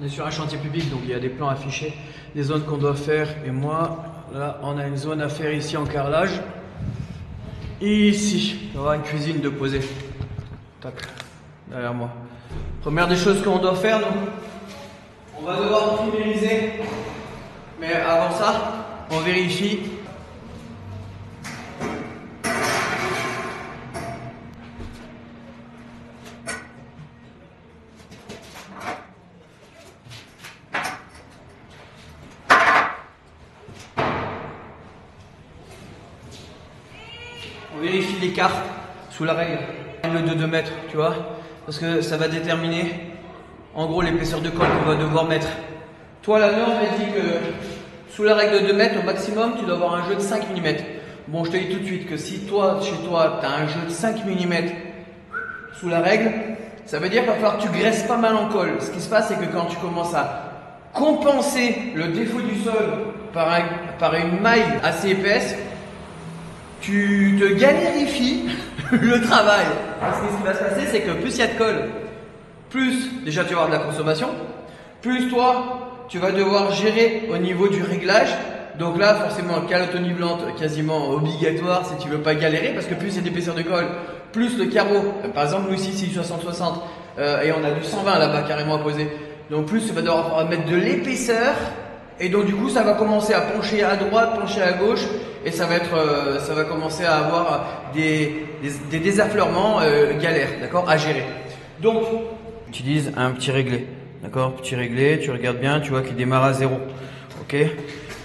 On est sur un chantier public, donc il y a des plans affichés, des zones qu'on doit faire. Et moi, là, on a une zone à faire ici en carrelage. Ici, il y aura une cuisine de poser. Tac, derrière moi. Première des choses qu'on doit faire, donc, on va devoir primériser. Mais avant ça, on vérifie. On vérifie l'écart sous la règle de 2 mètres, tu vois, parce que ça va déterminer en gros l'épaisseur de colle qu'on va devoir mettre. Toi, la norme, elle dit que sous la règle de 2 mètres au maximum, tu dois avoir un jeu de 5 mm. Bon, je te dis tout de suite que si toi, chez toi, tu as un jeu de 5 mm sous la règle, ça veut dire qu'il va falloir que tu graisses pas mal en colle. Ce qui se passe, c'est que quand tu commences à compenser le défaut du sol par une maille assez épaisse, tu te galérifies le travail. Parce que ce qui va se passer, c'est que plus il y a de colle, plus déjà tu vas avoir de la consommation, plus toi, tu vas devoir gérer au niveau du réglage. Donc là, forcément, calotte nivelante quasiment obligatoire si tu veux pas galérer, parce que plus il y a d'épaisseur de colle, plus le carreau, par exemple nous ici c'est du 60-60 et on a du 120 là-bas carrément à poser. Donc plus tu vas devoir mettre de l'épaisseur et donc du coup ça va commencer à pencher à droite, pencher à gauche et ça va commencer à avoir des désaffleurements galères, d'accord, à gérer. Donc utilise un petit réglé, d'accord, petit réglé, tu regardes bien, tu vois qu'il démarre à 0, ok.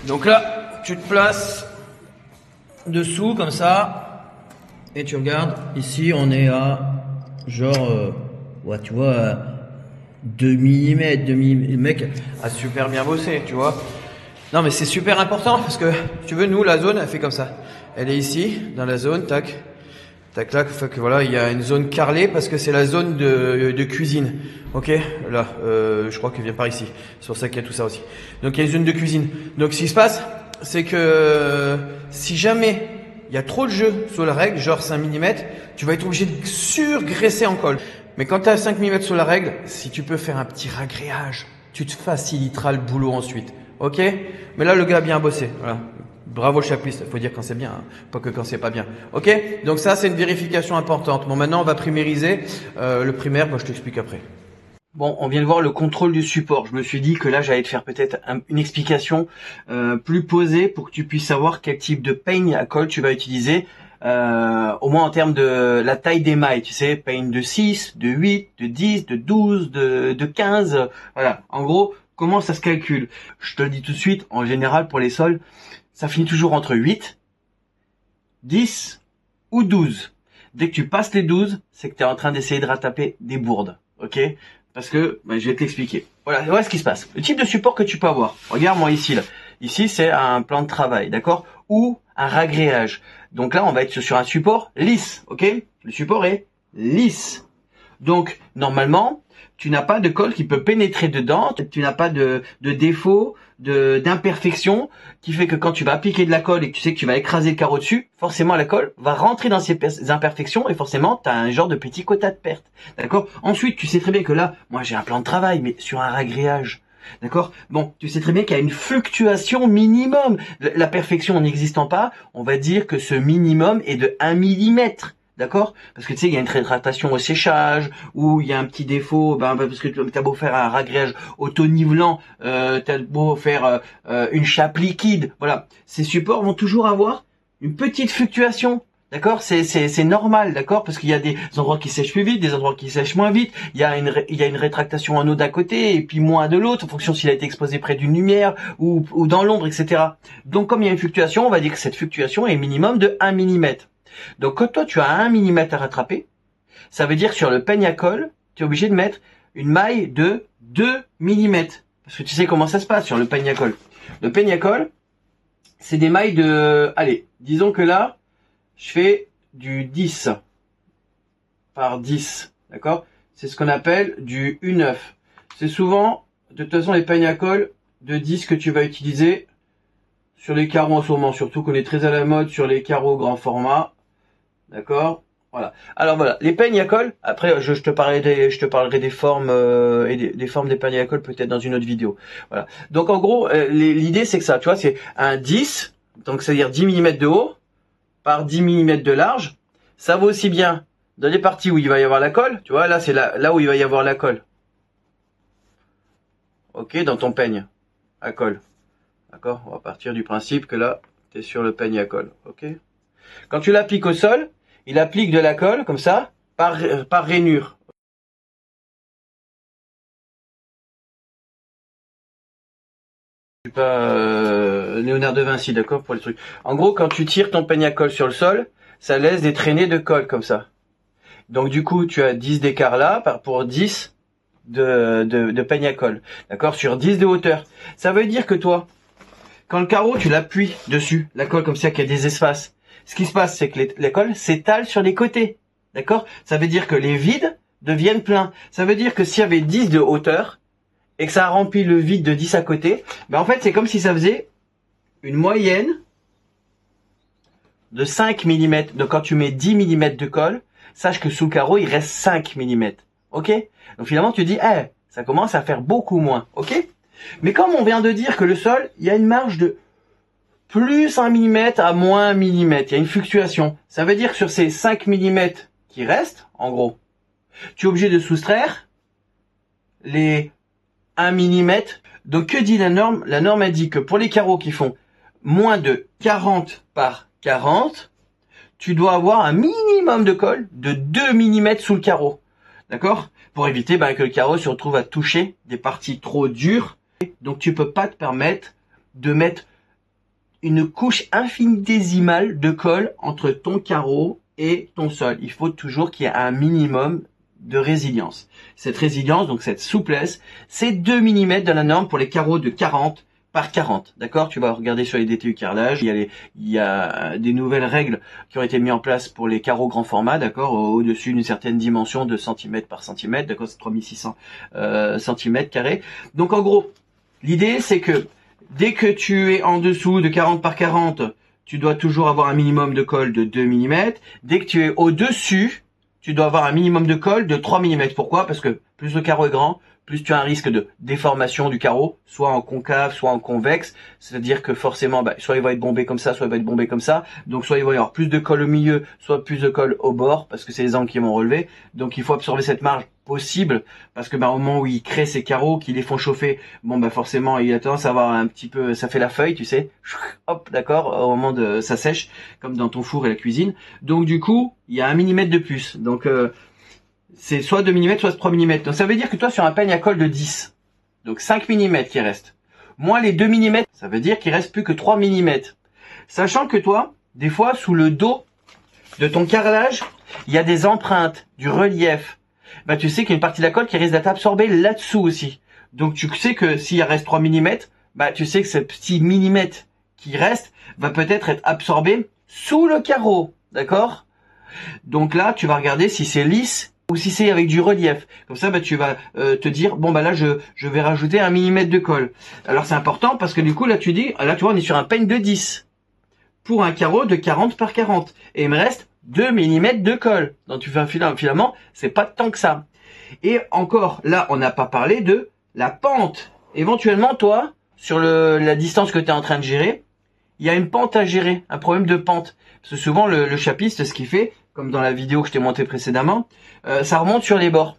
Donc là, tu te places dessous comme ça et tu regardes. Ici, on est à genre, ouais, tu vois, 2 mm. Le mec a super bien bossé, tu vois. Non, mais c'est super important parce que, tu veux, nous, la zone, elle fait comme ça. Elle est ici, dans la zone, tac. Tac, tac, fait que voilà, il y a une zone carrelée parce que c'est la zone de cuisine. Ok, là, je crois qu'il vient par ici. C'est pour ça qu'il y a tout ça aussi. Donc il y a une zone de cuisine. Donc ce qui se passe, c'est que si jamais il y a trop de jeu sur la règle, genre 5 mm, tu vas être obligé de surgraisser en colle. Mais quand tu as 5 mm sur la règle, si tu peux faire un petit ragréage, tu te faciliteras le boulot ensuite. Ok, mais là le gars a bien bossé. Voilà. Bravo le chapiste, il faut dire quand c'est bien, hein, pas que quand c'est pas bien. Ok, donc ça c'est une vérification importante. Bon, maintenant on va primériser. Le primaire, je t'explique après. Bon, on vient de voir le contrôle du support. Je me suis dit que là j'allais te faire peut-être une explication plus posée pour que tu puisses savoir quel type de peigne à colle tu vas utiliser. Au moins en termes de la taille des mailles, tu sais, peigne de 6, de 8, de 10, de 12, de 15. Voilà, en gros, comment ça se calcule? Je te le dis tout de suite, en général pour les sols, ça finit toujours entre 8, 10 ou 12. Dès que tu passes les 12, c'est que tu es en train d'essayer de rattraper des bourdes. Ok? Parce que je vais t'expliquer. Voilà ce qui se passe. Le type de support que tu peux avoir. Regarde moi ici. Là. Ici, c'est un plan de travail, d'accord? Ou un ragréage. Donc là, on va être sur un support lisse. Ok? Le support est lisse. Donc, normalement, tu n'as pas de colle qui peut pénétrer dedans, tu n'as pas de défaut, d'imperfection, qui fait que quand tu vas appliquer de la colle et que tu sais que tu vas écraser le carreau dessus, forcément la colle va rentrer dans ces imperfections et forcément tu as un genre de petit quota de perte. D'accord? Ensuite, tu sais très bien que là, moi j'ai un plan de travail, mais sur un ragréage. D'accord? Bon, tu sais très bien qu'il y a une fluctuation minimum. La perfection n'existant pas, on va dire que ce minimum est de 1 mm. D'accord? Parce que tu sais, il y a une rétractation au séchage, ou il y a un petit défaut, parce que tu as beau faire un ragréage auto-nivelant, tu as beau faire une chape liquide, voilà. Ces supports vont toujours avoir une petite fluctuation. D'accord? C'est normal, d'accord? Parce qu'il y a des endroits qui sèchent plus vite, des endroits qui sèchent moins vite, il y a une rétractation en eau d'un côté, et puis moins de l'autre, en fonction s'il a été exposé près d'une lumière, ou dans l'ombre, etc. Donc comme il y a une fluctuation, on va dire que cette fluctuation est minimum de 1 mm. Donc quand toi tu as 1 mm à rattraper, ça veut dire que sur le peigne à colle, tu es obligé de mettre une maille de 2 mm. Parce que tu sais comment ça se passe sur le peigne à colle. Le peigne à colle, c'est des mailles de... Allez, disons que là, je fais du 10 par 10. D'accord? C'est ce qu'on appelle du U9. C'est souvent, de toute façon, les peignes à colle de 10 que tu vas utiliser sur les carreaux en ce moment. Surtout qu'on est très à la mode sur les carreaux grand format. D'accord? Voilà. Alors voilà, les peignes à colle. Après, je te parlerai des formes et des formes des peignes à colle peut-être dans une autre vidéo. Voilà. Donc en gros, l'idée c'est que ça, tu vois, c'est un 10, donc c'est-à-dire 10 mm de haut par 10 mm de large. Ça vaut aussi bien dans les parties où il va y avoir la colle. Tu vois, là c'est là où il va y avoir la colle. Ok, dans ton peigne à colle. D'accord. On va partir du principe que là, tu es sur le peigne à colle. Ok. Quand tu l'appliques au sol, il applique de la colle, comme ça, par rainure. Je suis pas Léonard de Vinci, d'accord, pour les trucs. En gros, quand tu tires ton peigne à colle sur le sol, ça laisse des traînées de colle, comme ça. Donc du coup, tu as 10 d'écart là, pour 10 de peigne à colle. D'accord, sur 10 de hauteur. Ça veut dire que toi, quand le carreau, tu l'appuies dessus, la colle comme ça, qu'il y a des espaces. Ce qui se passe, c'est que la colle s'étale sur les côtés. D'accord? Ça veut dire que les vides deviennent pleins. Ça veut dire que s'il y avait 10 de hauteur et que ça a rempli le vide de 10 à côté, ben en fait, c'est comme si ça faisait une moyenne de 5 mm. Donc quand tu mets 10 mm de colle, sache que sous le carreau, il reste 5 mm. Ok? Donc finalement, tu dis, ça commence à faire beaucoup moins. Ok? Mais comme on vient de dire que le sol, il y a une marge de plus 1 mm à moins 1 mm. Il y a une fluctuation. Ça veut dire que sur ces 5 mm qui restent, en gros, tu es obligé de soustraire les 1 mm. Donc que dit la norme? La norme indique que pour les carreaux qui font moins de 40 par 40, tu dois avoir un minimum de colle de 2 mm sous le carreau. D'accord? Pour éviter que le carreau se retrouve à toucher des parties trop dures. Donc tu peux pas te permettre de mettre une couche infinitésimale de colle entre ton carreau et ton sol. Il faut toujours qu'il y ait un minimum de résilience. Cette résilience, donc cette souplesse, c'est 2 mm dans la norme pour les carreaux de 40 par 40. D'accord? Tu vas regarder sur les DTU carrelage. Il y a des nouvelles règles qui ont été mises en place pour les carreaux grand format, d'accord? Au-dessus d'une certaine dimension de centimètre par centimètre, d'accord? C'est 3600 centimètres carrés. Donc en gros, l'idée c'est que dès que tu es en dessous de 40 par 40, tu dois toujours avoir un minimum de colle de 2 mm. Dès que tu es au-dessus, tu dois avoir un minimum de colle de 3 mm. Pourquoi? Parce que plus le carreau est grand, plus tu as un risque de déformation du carreau, soit en concave, soit en convexe. C'est-à-dire que forcément, soit il va être bombé comme ça, soit il va être bombé comme ça. Donc soit il va y avoir plus de colle au milieu, soit plus de colle au bord, parce que c'est les angles qui vont relever. Donc il faut absorber cette marge possible, parce que au moment où il crée ces carreaux, qui les font chauffer, forcément il a tendance à avoir un petit peu, ça fait la feuille, tu sais, hop, d'accord, au moment de ça sèche, comme dans ton four et la cuisine. Donc du coup, il y a 1 mm de plus. Donc c'est soit 2 mm, soit 3 mm. Donc ça veut dire que toi, sur un peigne à colle de 10, donc 5 mm qui reste, moins les 2 mm, ça veut dire qu'il reste plus que 3 mm. Sachant que toi, des fois, sous le dos de ton carrelage, il y a des empreintes, du relief. Tu sais qu'il y a une partie de la colle qui risque d'être absorbée là-dessous aussi. Donc tu sais que s'il reste 3 mm, tu sais que ce petit millimètre qui reste va peut-être être absorbé sous le carreau. D'accord? Donc là, tu vas regarder si c'est lisse ou si c'est avec du relief. Comme ça, tu vas te dire, là, je vais rajouter 1 mm de colle. Alors c'est important parce que du coup, là, tu dis, là, tu vois, on est sur un peigne de 10 pour un carreau de 40 par 40. Et il me reste 2 mm de colle. Donc tu fais un finalement, c'est pas tant que ça. Et encore, là, on n'a pas parlé de la pente. Éventuellement, toi, sur la distance que tu es en train de gérer, il y a une pente à gérer, un problème de pente. Parce que souvent, le chapiste, ce qu'il fait, comme dans la vidéo que je t'ai montré précédemment, ça remonte sur les bords.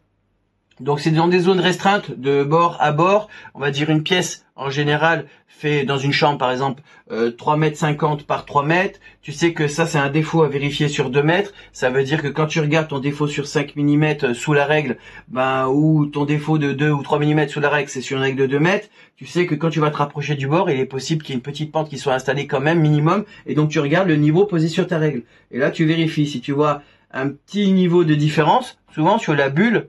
Donc c'est dans des zones restreintes de bord à bord. On va dire une pièce en général fait dans une chambre par exemple 3,50 m par 3 mètres. Tu sais que ça c'est un défaut à vérifier sur 2 mètres. Ça veut dire que quand tu regardes ton défaut sur 5 mm sous la règle, ou ton défaut de 2 ou 3 mm sous la règle c'est sur une règle de 2 mètres, tu sais que quand tu vas te rapprocher du bord, il est possible qu'il y ait une petite pente qui soit installée quand même minimum. Et donc tu regardes le niveau posé sur ta règle. Et là tu vérifies. Si tu vois un petit niveau de différence, souvent sur la bulle,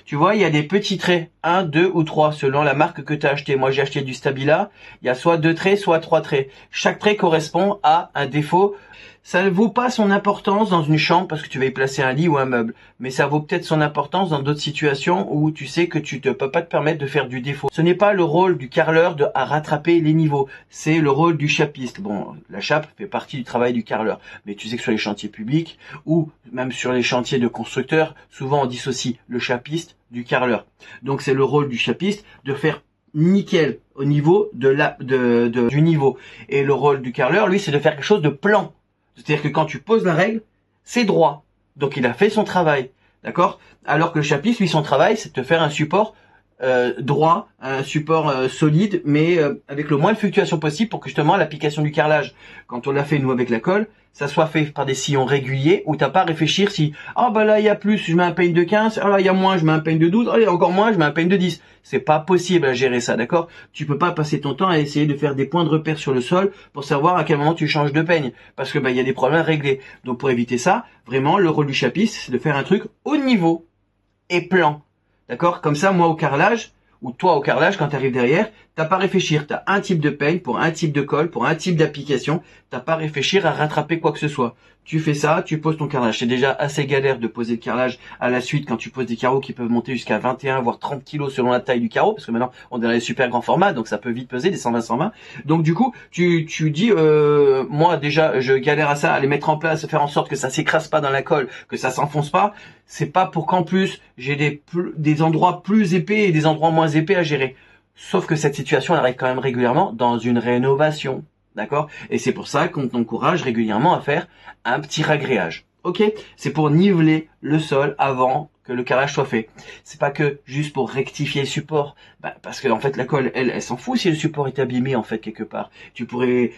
tu vois, il y a des petits traits, 1, 2 ou 3, selon la marque que tu as acheté. Moi, j'ai acheté du Stabila. Il y a soit 2 traits, soit 3 traits. Chaque trait correspond à un défaut. Ça ne vaut pas son importance dans une chambre parce que tu vas y placer un lit ou un meuble. Mais ça vaut peut-être son importance dans d'autres situations où tu sais que tu ne peux pas te permettre de faire du défaut. Ce n'est pas le rôle du carreleur à rattraper les niveaux. C'est le rôle du chapiste. Bon, la chape fait partie du travail du carreleur. Mais tu sais que sur les chantiers publics ou même sur les chantiers de constructeurs, souvent on dissocie le chapiste du carreleur. Donc c'est le rôle du chapiste de faire nickel au niveau du niveau. Et le rôle du carreleur, lui, c'est de faire quelque chose de plan. C'est-à-dire que quand tu poses la règle, c'est droit. Donc il a fait son travail. D'accord? Alors que le chapiste, lui, son travail, c'est de te faire un support droit, un support solide, mais avec le moins de fluctuations possible pour que justement l'application du carrelage, quand on l'a fait nous avec la colle, ça soit fait par des sillons réguliers où t'as pas à réfléchir si bah là il y a plus, je mets un peigne de 15, là il y a moins, je mets un peigne de 12, il y a encore moins, je mets un peigne de 10. C'est pas possible à gérer ça, d'accord? Tu peux pas passer ton temps à essayer de faire des points de repère sur le sol pour savoir à quel moment tu changes de peigne parce que il y a des problèmes à régler. Donc pour éviter ça, vraiment le rôle du chapiste, c'est de faire un truc haut niveau et plan. D'accord? Comme ça, moi au carrelage, ou toi au carrelage, quand tu arrives derrière, t'as pas à réfléchir. T'as un type de peigne pour un type de colle, pour un type d'application. T'as pas à réfléchir à rattraper quoi que ce soit. Tu fais ça, tu poses ton carrelage. C'est déjà assez galère de poser le carrelage à la suite quand tu poses des carreaux qui peuvent monter jusqu'à 21 voire 30 kilos selon la taille du carreau, parce que maintenant on est dans les super grands formats, donc ça peut vite peser des 120-120. Donc du coup, tu dis, moi déjà je galère à ça, à les mettre en place, faire en sorte que ça s'écrase pas dans la colle, que ça s'enfonce pas. C'est pas pour qu'en plus j'ai des endroits plus épais et des endroits moins épais à gérer. Sauf que cette situation elle arrive quand même régulièrement dans une rénovation. D'accord? Et c'est pour ça qu'on t'encourage régulièrement à faire un petit ragréage. Ok? C'est pour niveler le sol avant que le carrelage soit fait. C'est pas que juste pour rectifier le support. Parce que en fait la colle, elle s'en fout si le support est abîmé en fait quelque part. Tu pourrais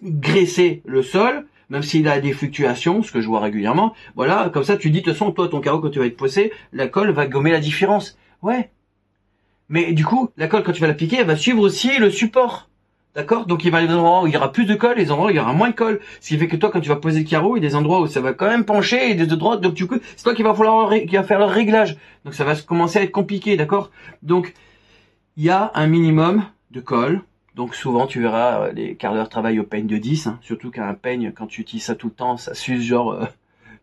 graisser le sol, même s'il a des fluctuations, ce que je vois régulièrement. Voilà, comme ça tu dis de toute façon, toi ton carreau quand tu vas être posé, la colle va gommer la différence. Ouais. Mais du coup, la colle quand tu vas l'appliquer, elle va suivre aussi le support. D'accord? Donc il va y avoir des endroits où il y aura plus de colle, et des endroits où il y aura moins de colle. Ce qui fait que toi, quand tu vas poser le carreau, il y a des endroits où ça va quand même pencher et des endroits, donc du coup, c'est toi qui va faire le réglage. Donc ça va commencer à être compliqué, d'accord? Donc, il y a un minimum de colle. Donc souvent, tu verras, les carreleurs travaillent au peigne de 10, hein. Surtout qu'un peigne, quand tu utilises ça tout le temps, ça s'use genre,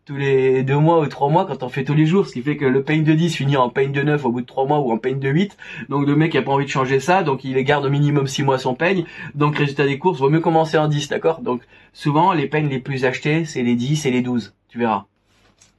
tous les 2 mois ou 3 mois quand on fait tous les jours, ce qui fait que le peigne de 10 finit en peigne de 9 au bout de 3 mois ou en peigne de 8. Donc le mec a pas envie de changer ça, donc il les garde au minimum 6 mois son peigne. Donc résultat des courses, vaut mieux commencer en 10, d'accord? Donc souvent les peignes les plus achetés, c'est les 10 et les 12, tu verras.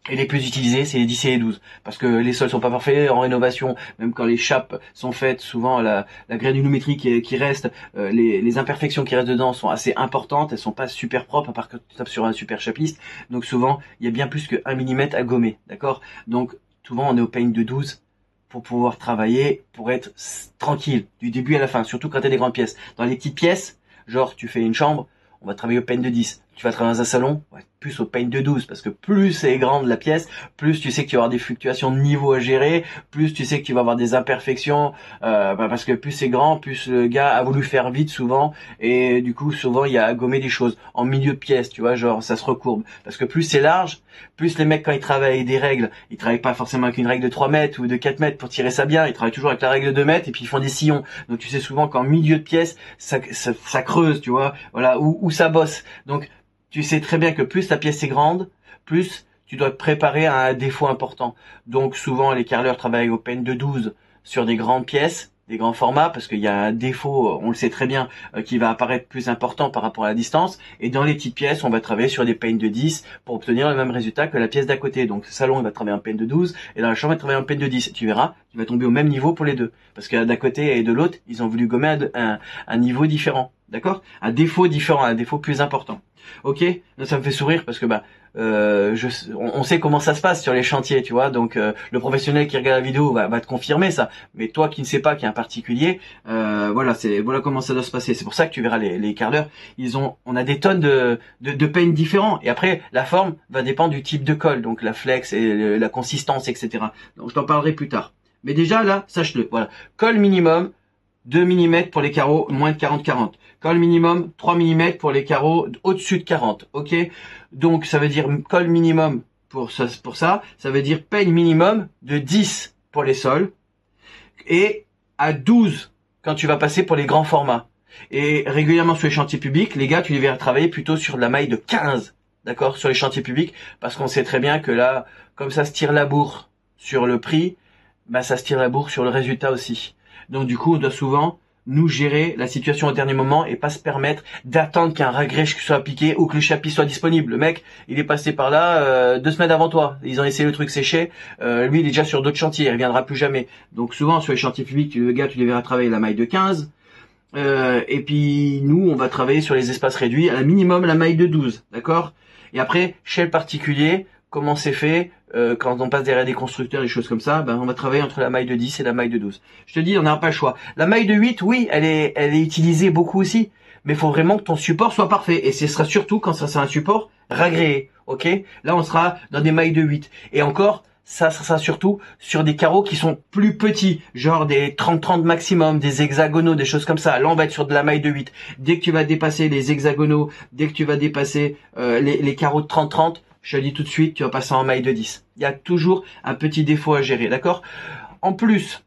Et les plus utilisés, c'est les 10 et les 12. Parce que les sols sont pas parfaits en rénovation. Même quand les chapes sont faites, souvent la granulométrie qui reste, les imperfections qui restent dedans sont assez importantes. Elles sont pas super propres, à part que tu tapes sur un super chapiste. Donc souvent, il y a bien plus que 1 mm à gommer. D'accord? Donc souvent, on est au peigne de 12 pour pouvoir travailler, pour être tranquille, du début à la fin. Surtout quand tu as des grandes pièces. Dans les petites pièces, genre tu fais une chambre, on va travailler au peigne de 10. Tu vas travailler dans un salon, ouais, plus au peigne de 12, parce que plus c'est grande la pièce, plus tu sais que tu vas avoir des fluctuations de niveau à gérer, plus tu sais que tu vas avoir des imperfections, parce que plus c'est grand, plus le gars a voulu faire vite souvent, et du coup souvent il y a à gommer des choses en milieu de pièce, tu vois, genre ça se recourbe, parce que plus c'est large, plus les mecs quand ils travaillent avec des règles, ils travaillent pas forcément avec une règle de 3 mètres ou de 4 mètres pour tirer ça bien, ils travaillent toujours avec la règle de 2 mètres, et puis ils font des sillons, donc tu sais souvent qu'en milieu de pièce, ça creuse, tu vois, voilà, ou ça bosse, donc tu sais très bien que plus ta pièce est grande, plus tu dois te préparer à un défaut important. Donc souvent les carreleurs travaillent au peigne de 12 sur des grandes pièces, des grands formats, parce qu'il y a un défaut, on le sait très bien, qui va apparaître plus important par rapport à la distance. Et dans les petites pièces, on va travailler sur des peignes de 10 pour obtenir le même résultat que la pièce d'à côté. Donc le salon, il va travailler en peigne de 12 et dans la chambre, il va travailler en peigne de 10. Tu verras, tu vas tomber au même niveau pour les deux. Parce que d'à côté et de l'autre, ils ont voulu gommer un niveau différent. D'accord? Un défaut différent, un défaut plus important. Ok, ça me fait sourire parce que on sait comment ça se passe sur les chantiers, tu vois. Donc le professionnel qui regarde la vidéo va te confirmer ça. Mais toi qui ne sais pas, qui est un particulier, voilà comment ça doit se passer. C'est pour ça que tu verras les carreleurs, on a des tonnes de peignes différents. Et après la forme va dépendre du type de colle, donc la flex et la consistance, etc. Donc je t'en parlerai plus tard. Mais déjà là, sache-le. Voilà, colle minimum 2 mm pour les carreaux moins de 40-40. Colle minimum 3 mm pour les carreaux au-dessus de 40. Ok? Donc ça veut dire colle minimum pour ça, ça veut dire peigne minimum de 10 pour les sols et à 12 quand tu vas passer pour les grands formats. Et régulièrement sur les chantiers publics, les gars, tu les verras travailler plutôt sur de la maille de 15, d'accord, sur les chantiers publics, parce qu'on sait très bien que là, comme ça se tire la bourre sur le prix, bah ça se tire la bourre sur le résultat aussi. Donc du coup, on doit souvent nous gérer la situation au dernier moment et pas se permettre d'attendre qu'un ragrèche soit appliqué ou que le chapitre soit disponible. Le mec, il est passé par là 2 semaines avant toi. Ils ont essayé le truc séché. Lui, il est déjà sur d'autres chantiers. Il reviendra plus jamais. Donc souvent, sur les chantiers publics, le gars, tu les verras travailler la maille de 15. Et puis, nous, on va travailler sur les espaces réduits à la minimum la maille de 12. D'accord? Et après, chez le particulier, comment c'est fait quand on passe derrière des constructeurs et des choses comme ça, ben on va travailler entre la maille de 10 et la maille de 12. Je te dis, on n'a pas le choix. La maille de 8, oui, elle est utilisée beaucoup aussi, mais il faut vraiment que ton support soit parfait. Et ce sera surtout quand ça sera un support ragréé, ok? Là, on sera dans des mailles de 8. Et encore, ça sera surtout sur des carreaux qui sont plus petits, genre des 30-30 maximum, des hexagonaux, des choses comme ça. Là, on va être sur de la maille de 8. Dès que tu vas dépasser les hexagonaux, dès que tu vas dépasser les carreaux de 30-30, je te le dis tout de suite, tu vas passer en maille de 10. Il y a toujours un petit défaut à gérer, d'accord? En plus,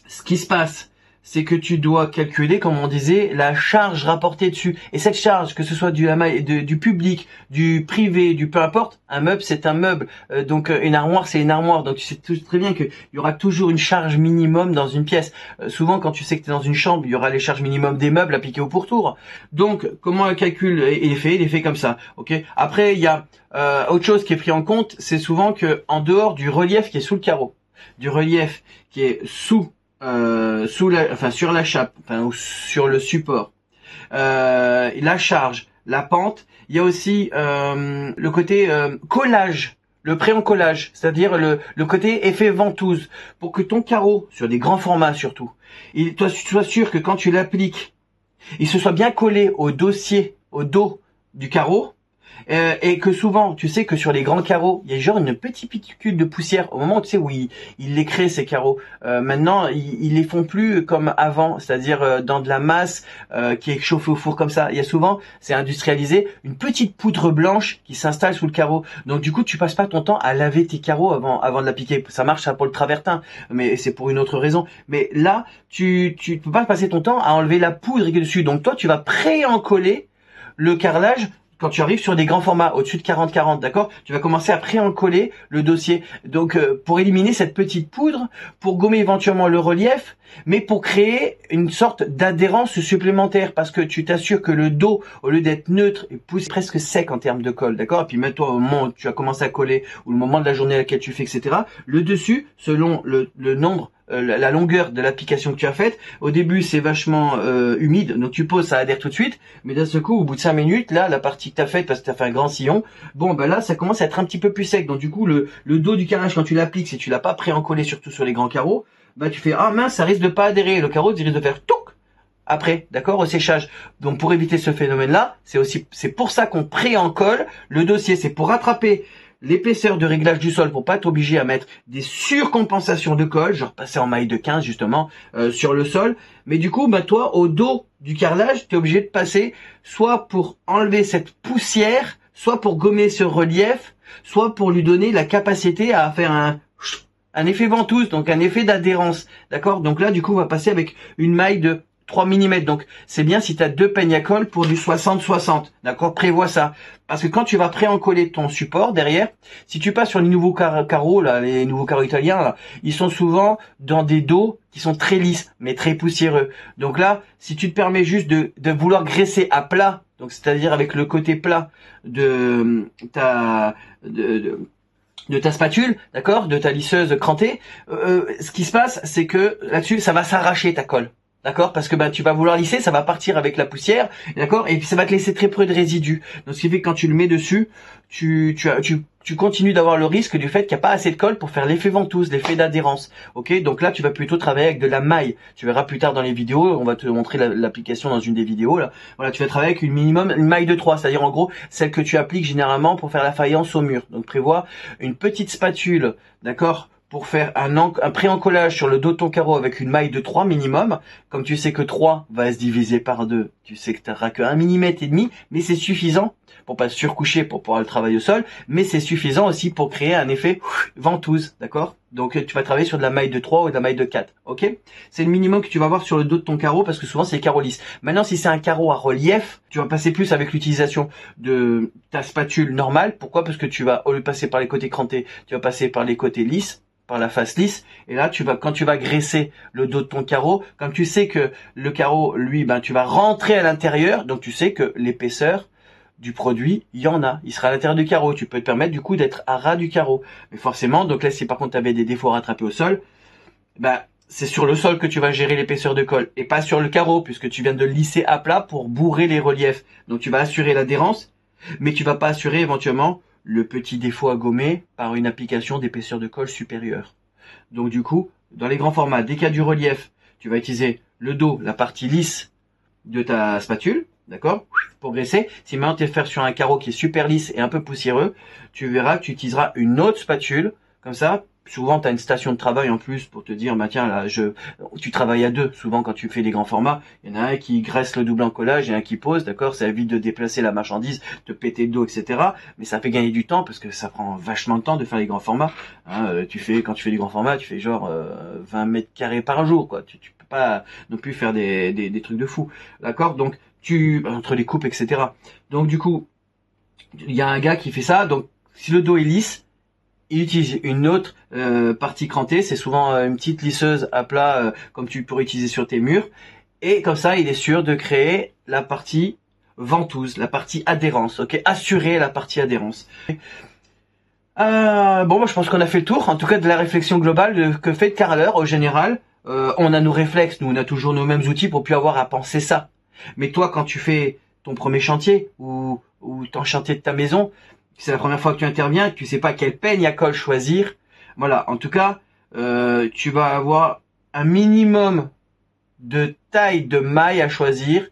ce qui se passe, c'est que tu dois calculer, comme on disait, la charge rapportée dessus. Et cette charge, que ce soit du public, du privé, du peu importe, un meuble, c'est un meuble. Donc une armoire, c'est une armoire. Donc tu sais très bien qu'il y aura toujours une charge minimum dans une pièce. Souvent, quand tu sais que tu es dans une chambre, il y aura les charges minimum des meubles appliquées au pourtour. Donc, comment le calcul est fait? Il est fait comme ça. Ok. Après, il y a autre chose qui est pris en compte, c'est souvent que en dehors du relief qui est sous le carreau, du relief qui est sur la chape, ou sur le support, la charge, la pente, il y a aussi le côté collage, le pré-encollage, c'est-à-dire le côté effet ventouse, pour que ton carreau, sur des grands formats surtout, toi tu sois sûr que quand tu l'appliques, il se soit bien collé au dossier, au dos du carreau. Et que souvent, tu sais que sur les grands carreaux, il y a genre une petite particule de poussière au moment, tu sais, où ils les créent ces carreaux. Maintenant, ils les font plus comme avant, c'est-à-dire dans de la masse qui est chauffée au four comme ça. Il y a souvent, c'est industrialisé, une petite poudre blanche qui s'installe sous le carreau. Donc du coup, tu passes pas ton temps à laver tes carreaux avant de l'appliquer. Ça marche ça pour le travertin, mais c'est pour une autre raison. Mais là, tu peux pas passer ton temps à enlever la poudre qui est dessus. Donc toi, tu vas pré-encoller le carrelage. Quand tu arrives sur des grands formats, au-dessus de 40-40, d'accord, tu vas commencer à pré-encoller le dossier. Donc, pour éliminer cette petite poudre, pour gommer éventuellement le relief, mais pour créer une sorte d'adhérence supplémentaire, parce que tu t'assures que le dos, au lieu d'être neutre, est presque sec en termes de colle, d'accord. Et puis maintenant, au moment où tu as commencé à coller, ou le moment de la journée à laquelle tu fais, etc., le dessus, selon le nombre, la longueur de l'application que tu as faite, au début c'est vachement humide, donc tu poses, ça adhère tout de suite, mais d'un seul coup, au bout de 5 minutes, là, la partie que tu as faite, parce que tu as fait un grand sillon, bon ben là, ça commence à être un petit peu plus sec, donc du coup, le dos du carrelage, quand tu l'appliques, si tu l'as pas pré-encollé, surtout sur les grands carreaux, bah tu fais, ah mince, ça risque de pas adhérer, le carreau risque de faire touc après, d'accord, au séchage. Donc pour éviter ce phénomène-là, c'est pour ça qu'on pré-encolle le dossier, c'est pour rattraper l'épaisseur de réglage du sol, pour pas être obligé à mettre des surcompensations de colle, genre passer en maille de 15 justement sur le sol. Mais du coup, bah toi, au dos du carrelage, tu es obligé de passer soit pour enlever cette poussière, soit pour gommer ce relief, soit pour lui donner la capacité à faire un effet ventouse, donc un effet d'adhérence, d'accord. Donc là, du coup, on va passer avec une maille de 3 mm. Donc, c'est bien si tu as 2 peignes à colle pour du 60-60. D'accord? Prévois ça. Parce que quand tu vas pré-encoller ton support derrière, si tu passes sur les nouveaux carreaux, là, les nouveaux carreaux italiens, là, ils sont souvent dans des dos qui sont très lisses, mais très poussiéreux. Donc là, si tu te permets juste de vouloir graisser à plat, donc c'est-à-dire avec le côté plat de ta spatule, d'accord, de ta lisseuse crantée, ce qui se passe, c'est que là-dessus, ça va s'arracher ta colle. D'accord, parce que tu vas vouloir lisser, ça va partir avec la poussière, d'accord, et puis ça va te laisser très peu de résidus. Donc ce qui fait que quand tu le mets dessus, tu continues d'avoir le risque du fait qu'il n'y a pas assez de colle pour faire l'effet ventouse, l'effet d'adhérence. Ok, donc là tu vas plutôt travailler avec de la maille. Tu verras plus tard dans les vidéos, on va te montrer l'application dans une des vidéos là. Voilà, tu vas travailler avec une maille de 3, c'est-à-dire en gros celle que tu appliques généralement pour faire la faïence au mur. Donc prévois une petite spatule, d'accord, pour faire un pré-encollage sur le dos de ton carreau avec une maille de 3 minimum. Comme tu sais que 3 va se diviser par 2, tu sais que tu n'auras que 1,5 mm, mais c'est suffisant pour pas se surcoucher, pour pouvoir le travailler au sol, mais c'est suffisant aussi pour créer un effet ventouse, d'accord? Donc tu vas travailler sur de la maille de 3 ou de la maille de 4, ok? C'est le minimum que tu vas avoir sur le dos de ton carreau parce que souvent c'est les carreaux lisses. Maintenant si c'est un carreau à relief, tu vas passer plus avec l'utilisation de ta spatule normale. Pourquoi? Parce que tu vas, au lieu de passer par les côtés crantés, tu vas passer par les côtés lisses, par la face lisse. Et là quand tu vas graisser le dos de ton carreau, comme tu sais que le carreau, lui, tu vas rentrer à l'intérieur, donc tu sais que l'épaisseur du produit, il y en a. Il sera à l'intérieur du carreau. Tu peux te permettre du coup d'être à ras du carreau. Mais forcément, donc là, si par contre tu avais des défauts à rattraper au sol, c'est sur le sol que tu vas gérer l'épaisseur de colle et pas sur le carreau puisque tu viens de lisser à plat pour bourrer les reliefs. Donc tu vas assurer l'adhérence, mais tu vas pas assurer éventuellement le petit défaut à gommer par une application d'épaisseur de colle supérieure. Donc du coup, dans les grands formats, dès qu'il y a du relief, tu vas utiliser le dos, la partie lisse de ta spatule, d'accord, pour graisser. Si maintenant tu es faire sur un carreau qui est super lisse et un peu poussiéreux, tu verras que tu utiliseras une autre spatule, comme ça. Souvent, tu as une station de travail en plus pour te dire, tiens, là, tu travailles à deux. Souvent, quand tu fais des grands formats, il y en a un qui graisse le double en collage et un qui pose, d'accord? Ça évite de déplacer la marchandise, de péter le dos, etc. Mais ça fait gagner du temps parce que ça prend vachement de temps de faire les grands formats. Quand tu fais du grand format, tu fais genre 20 mètres carrés par jour, quoi. Tu peux pas non plus faire des trucs de fou, d'accord? Donc, entre les coupes, etc. Donc, du coup, il y a un gars qui fait ça. Donc, si le dos est lisse, il utilise une autre partie crantée, c'est souvent une petite lisseuse à plat comme tu pourrais utiliser sur tes murs. Et comme ça, il est sûr de créer la partie ventouse, la partie adhérence, ok? Assurer la partie adhérence. Je pense qu'on a fait le tour, en tout cas de la réflexion globale de que fait Carreleur au général. On a nos réflexes, nous on a toujours nos mêmes outils pour plus avoir à penser ça. Mais toi, quand tu fais ton premier chantier ou ton chantier de ta maison, c'est la première fois que tu interviens, tu sais pas quelle peigne à colle choisir. Voilà, en tout cas, tu vas avoir un minimum de taille de maille à choisir.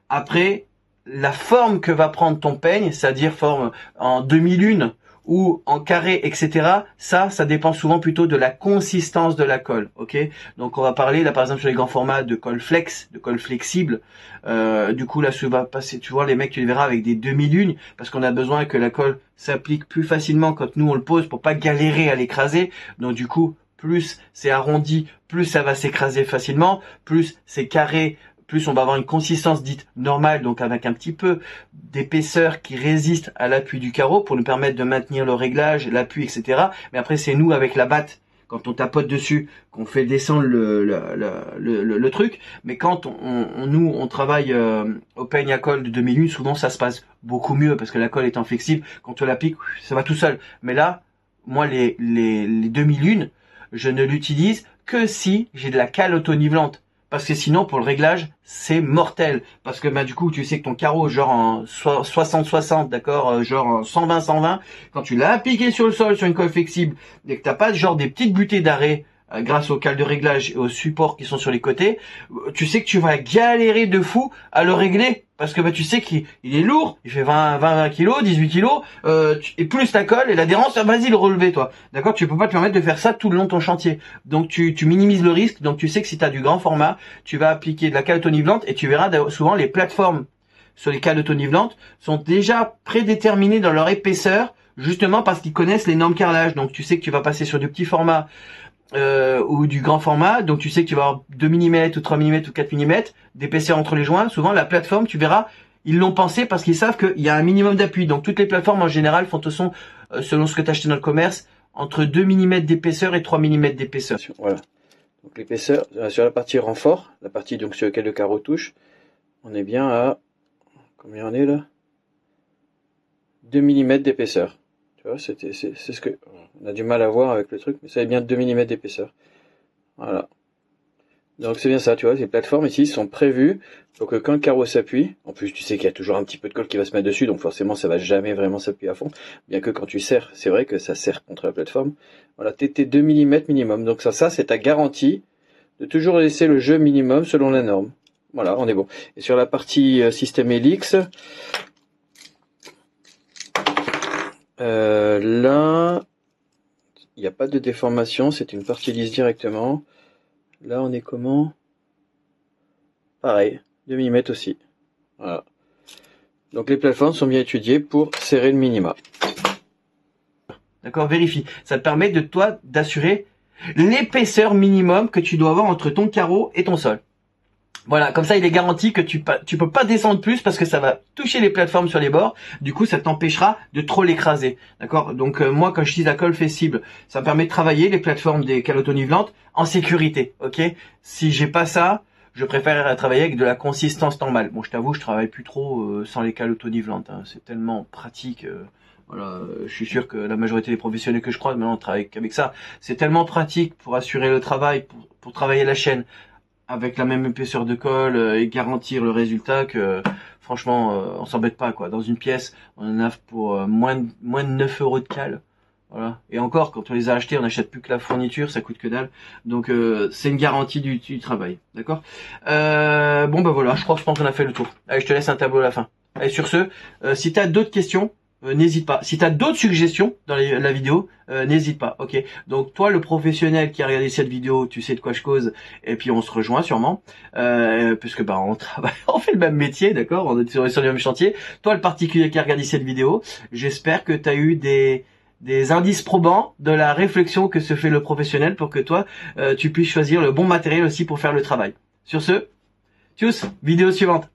Après, la forme que va prendre ton peigne, c'est-à-dire forme en demi-lune ou en carré, etc. Ça dépend souvent plutôt de la consistance de la colle, ok? Donc on va parler là par exemple sur les grands formats de colle flex, de colle flexible. Du coup là, ça va passer, tu vois, les mecs tu les verras avec des demi-lunes parce qu'on a besoin que la colle s'applique plus facilement quand nous on le pose pour pas galérer à l'écraser. Donc du coup, plus c'est arrondi, plus ça va s'écraser facilement, plus c'est carré, plus on va avoir une consistance dite normale, donc avec un petit peu d'épaisseur qui résiste à l'appui du carreau pour nous permettre de maintenir le réglage, l'appui, etc. Mais après, c'est nous avec la batte, quand on tapote dessus, qu'on fait descendre le truc. Mais quand on travaille au peigne à colle de demi-lune, souvent ça se passe beaucoup mieux parce que la colle étant flexible, quand on l'applique, ça va tout seul. Mais là, moi, les demi-lunes, je ne l'utilise que si j'ai de la cale auto-nivelante. Parce que sinon, pour le réglage, c'est mortel. Parce que du coup, tu sais que ton carreau, genre en 60-60, d'accord, genre en 120-120, quand tu l'as appliqué sur le sol, sur une colle flexible, et que t'as pas genre des petites butées d'arrêt grâce aux cales de réglage et aux supports qui sont sur les côtés, tu sais que tu vas galérer de fou à le régler. Parce que tu sais qu'il est lourd, il fait 20 kilos, 18 kilos, et plus ta colle et l'adhérence, vas-y le relever toi. D'accord? Tu peux pas te permettre de faire ça tout le long de ton chantier. Donc tu minimises le risque, donc tu sais que si tu as du grand format, tu vas appliquer de la cale auto-nivelante et tu verras souvent les plateformes sur les cales auto-nivelantes sont déjà prédéterminées dans leur épaisseur, justement parce qu'ils connaissent les normes carrelage. Donc tu sais que tu vas passer sur du petit format ou du grand format, donc tu sais que tu vas avoir 2 mm ou 3 mm ou 4 mm d'épaisseur entre les joints. Souvent la plateforme, tu verras, ils l'ont pensé parce qu'ils savent qu'il y a un minimum d'appui. Donc toutes les plateformes en général font au son, selon ce que tu as acheté dans le commerce, entre 2 mm d'épaisseur et 3 mm d'épaisseur. Voilà. Donc l'épaisseur, sur la partie renfort, la partie donc sur laquelle le carreau touche, on est bien à, combien on est là, 2 mm d'épaisseur. Tu vois, c'est ce que on a du mal à voir avec le truc, mais ça est bien 2 mm d'épaisseur. Voilà. Donc c'est bien ça, tu vois, ces plateformes ici sont prévues pour que quand le carreau s'appuie, en plus tu sais qu'il y a toujours un petit peu de colle qui va se mettre dessus, donc forcément ça va jamais vraiment s'appuyer à fond, bien que quand tu serres, c'est vrai que ça serre contre la plateforme. Voilà, t'es 2 mm minimum, donc ça c'est ta garantie de toujours laisser le jeu minimum selon la norme. Voilà, on est bon. Et sur la partie système Helix, là, il n'y a pas de déformation, c'est une partie lisse directement. Là, on est comment? Pareil, 2 mm aussi. Voilà. Donc les plateformes sont bien étudiées pour serrer le minima. D'accord, vérifie. Ça te permet de toi d'assurer l'épaisseur minimum que tu dois avoir entre ton carreau et ton sol. Voilà, comme ça il est garanti que tu peux pas descendre plus parce que ça va toucher les plateformes sur les bords. Du coup, ça t'empêchera de trop l'écraser. D'accord? Donc moi, quand j'utilise la colle flexible, ça me permet de travailler les plateformes des cales autonivelantes en sécurité. Ok? Si j'ai pas ça, je préfère travailler avec de la consistance normale. Bon, je t'avoue, je travaille plus trop sans les cales autonivelantes. Hein. C'est tellement pratique. Voilà, je suis sûr que la majorité des professionnels que je croise maintenant travaillent avec ça. C'est tellement pratique pour assurer le travail, pour travailler la chaîne avec la même épaisseur de colle et garantir le résultat que franchement on s'embête pas quoi. Dans une pièce, on en a pour moins de 9 € de cale. Voilà. Et encore, quand on les a achetés, on n'achète plus que la fourniture, ça coûte que dalle. Donc c'est une garantie du travail, d'accord. Bon bah voilà, je pense qu'on a fait le tour. Allez, je te laisse un tableau à la fin. Allez, sur ce, si tu as d'autres questions, n'hésite pas. Si tu as d'autres suggestions dans la vidéo, n'hésite pas. Ok. Donc toi, le professionnel qui a regardé cette vidéo, tu sais de quoi je cause. Et puis on se rejoint sûrement, puisque bah on travaille, on fait le même métier, d'accord. On est sur le même chantier. Toi, le particulier qui a regardé cette vidéo, j'espère que tu as eu des indices probants de la réflexion que se fait le professionnel pour que toi, tu puisses choisir le bon matériel aussi pour faire le travail. Sur ce, tchuss, vidéo suivante.